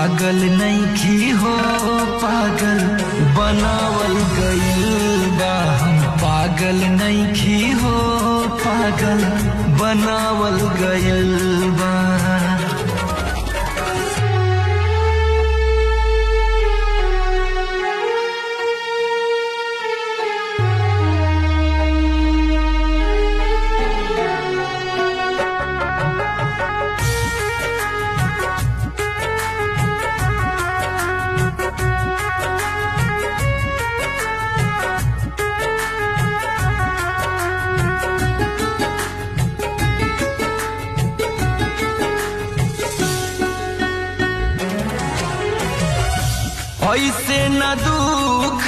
पागल नइखी हो पागल बनावल गइल बा। हम पागल नइखी हो पागल बनावल गइल बा। ऐसे न दुख